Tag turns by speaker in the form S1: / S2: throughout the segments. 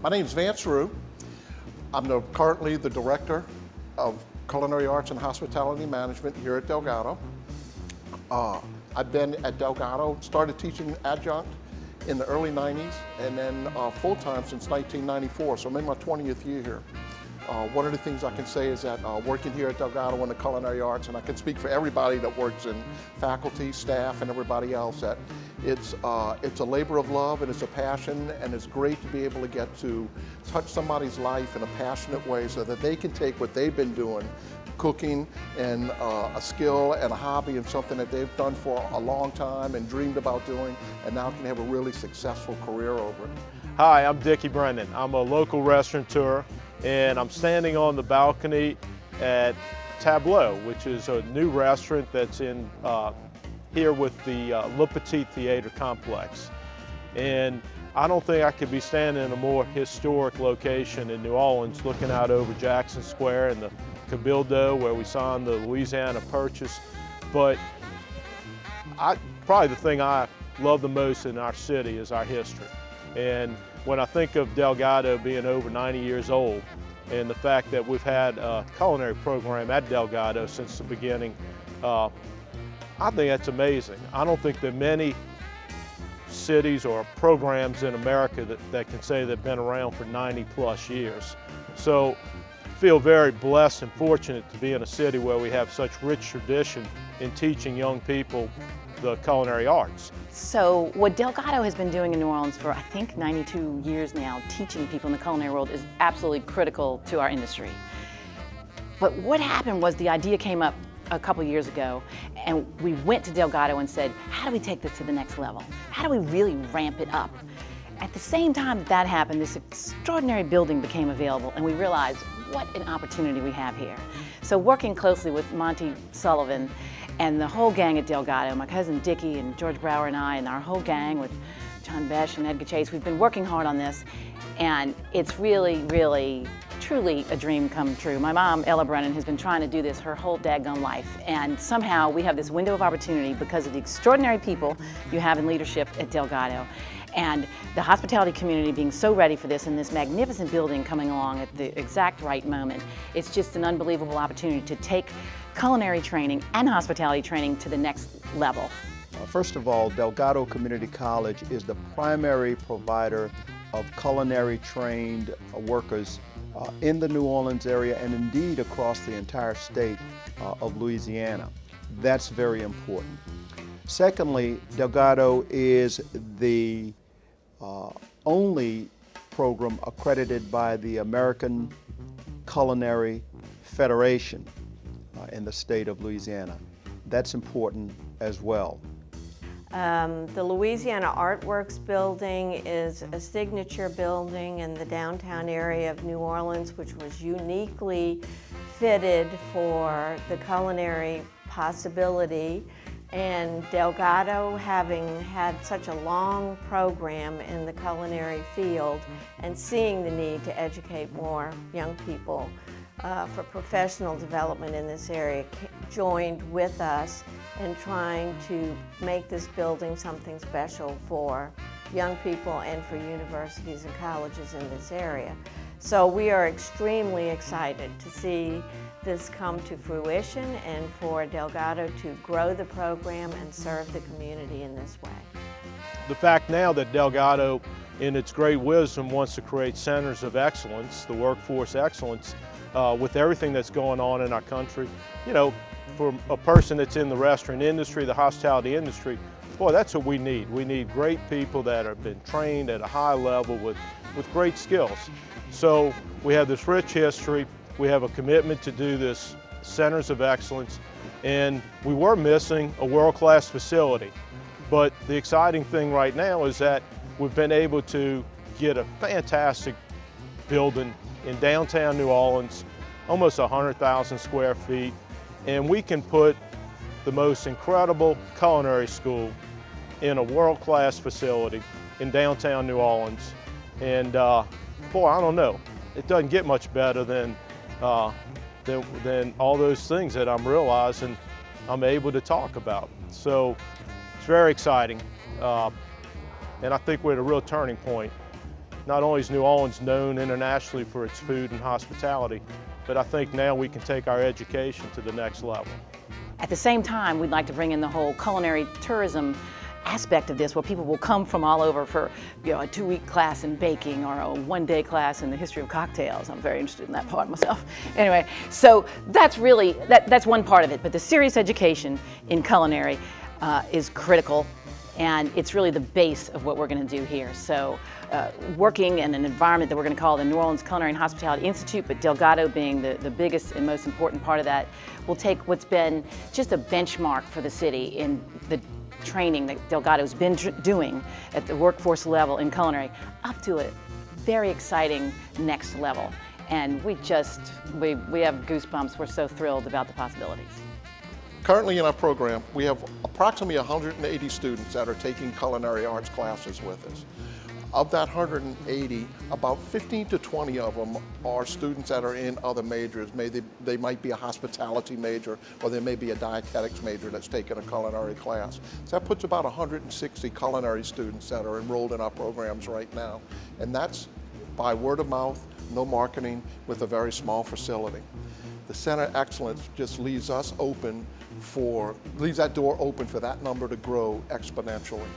S1: My name's Vance Rue. I'm currently the Director of Culinary Arts and Hospitality Management here at Delgado. I've been at Delgado, started teaching adjunct in the early 90s, and then full-time since 1994, so I'm in my 20th year here. One of the things I can say is that working here at Delgado in the culinary arts, and I can speak for everybody that works in faculty, staff, and everybody else, that it's a labor of love and it's a passion, and it's great to be able to get to touch somebody's life in a passionate way so that they can take what they've been doing, cooking, and a skill and a hobby and something that they've done for a long time and dreamed about doing, and now can have a really successful career over it.
S2: Hi, I'm Dickie Brennan. I'm a local restaurateur, and I'm standing on the balcony at Tableau, which is a new restaurant that's in here with the Le Petit Theater Complex. And I don't think I could be standing in a more historic location in New Orleans, looking out over Jackson Square and the Cabildo where we signed the Louisiana Purchase. But probably the thing I love the most in our city is our history. And when I think of Delgado being over 90 years old, and the fact that we've had a culinary program at Delgado since the beginning, I think that's amazing. I don't think there are many cities or programs in America that can say they've been around for 90 plus years. So I feel very blessed and fortunate to be in a city where we have such rich tradition in teaching young people the culinary arts.
S3: So what Delgado has been doing in New Orleans for I think 92 years now, teaching people in the culinary world, is absolutely critical to our industry. But what happened was the idea came up a couple years ago, and we went to Delgado and said, how do we take this to the next level? How do we really ramp it up? At the same time that happened, this extraordinary building became available, and we realized what an opportunity we have here. So working closely with Monty Sullivan and the whole gang at Delgado, my cousin Dickie and George Brower and I, and our whole gang with John Besh and Edgar Chase, we've been working hard on this, and it's really, really, truly a dream come true. My mom, Ella Brennan, has been trying to do this her whole daggone life, and somehow we have this window of opportunity because of the extraordinary people you have in leadership at Delgado, and the hospitality community being so ready for this, and this magnificent building coming along at the exact right moment. It's just an unbelievable opportunity to take culinary training and hospitality training to the next level.
S4: First of all, Delgado Community College is the primary provider of culinary trained workers in the New Orleans area and indeed across the entire state of Louisiana. That's very important. Secondly, Delgado is the only program accredited by the American Culinary Federation in the state of Louisiana. That's important as well.
S5: The Louisiana Artworks building is a signature building in the downtown area of New Orleans, which was uniquely fitted for the culinary possibility. And Delgado, having had such a long program in the culinary field and seeing the need to educate more young people for professional development in this area, joined with us in trying to make this building something special for young people and for universities and colleges in this area. So we are extremely excited to see this come to fruition and for Delgado to grow the program and serve the community in this way.
S2: The fact now that Delgado, in its great wisdom, wants to create centers of excellence, the workforce excellence, with everything that's going on in our country, you know, for a person that's in the restaurant industry, the hospitality industry, boy, that's what we need. We need great people that have been trained at a high level with great skills. So we have this rich history, we have a commitment to do this centers of excellence, and we were missing a world-class facility. But the exciting thing right now is that we've been able to get a fantastic building in downtown New Orleans, almost 100,000 square feet, and we can put the most incredible culinary school in a world-class facility in downtown New Orleans. And boy, I don't know, it doesn't get much better than all those things that I'm realizing I'm able to talk about. So it's very exciting, and I think we're at a real turning point, Not only is New Orleans known internationally for its food and hospitality, but I think now we can take our education to the next level.
S3: At the same time, we'd like to bring in the whole culinary tourism aspect of this, where people will come from all over for, you know, a 2-week class in baking or a 1-day class in the history of cocktails. I'm very interested in that part myself. Anyway, so that's really, that's one part of it, but the serious education in culinary is critical, and it's really the base of what we're going to do here. So working in an environment that we're going to call the New Orleans Culinary and Hospitality Institute, but Delgado being the biggest and most important part of that, will take what's been just a benchmark for the city in the training that Delgado's been doing at the workforce level in culinary up to a very exciting next level. And we have goosebumps. We're so thrilled about the possibilities.
S1: Currently in our program, we have approximately 180 students that are taking culinary arts classes with us. Of that 180, about 15 to 20 of them are students that are in other majors. They might be a hospitality major, or they may be a dietetics major that's taken a culinary class. So that puts about 160 culinary students that are enrolled in our programs right now. And that's by word of mouth, no marketing, with a very small facility. The Center of Excellence just leaves that door open for that number to grow exponentially.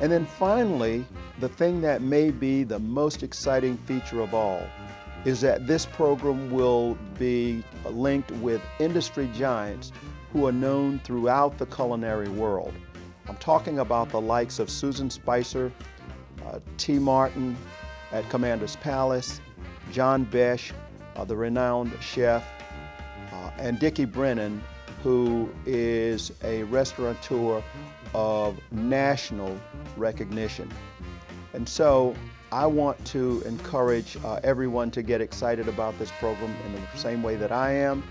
S4: And then finally, the thing that may be the most exciting feature of all is that this program will be linked with industry giants who are known throughout the culinary world. I'm talking about the likes of Susan Spicer, T. Martin at Commander's Palace, John Besh, the renowned chef, and Dickie Brennan, who is a restaurateur of national recognition. And so I want to encourage everyone to get excited about this program in the same way that I am,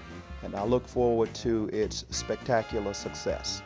S4: and I look forward to its spectacular success.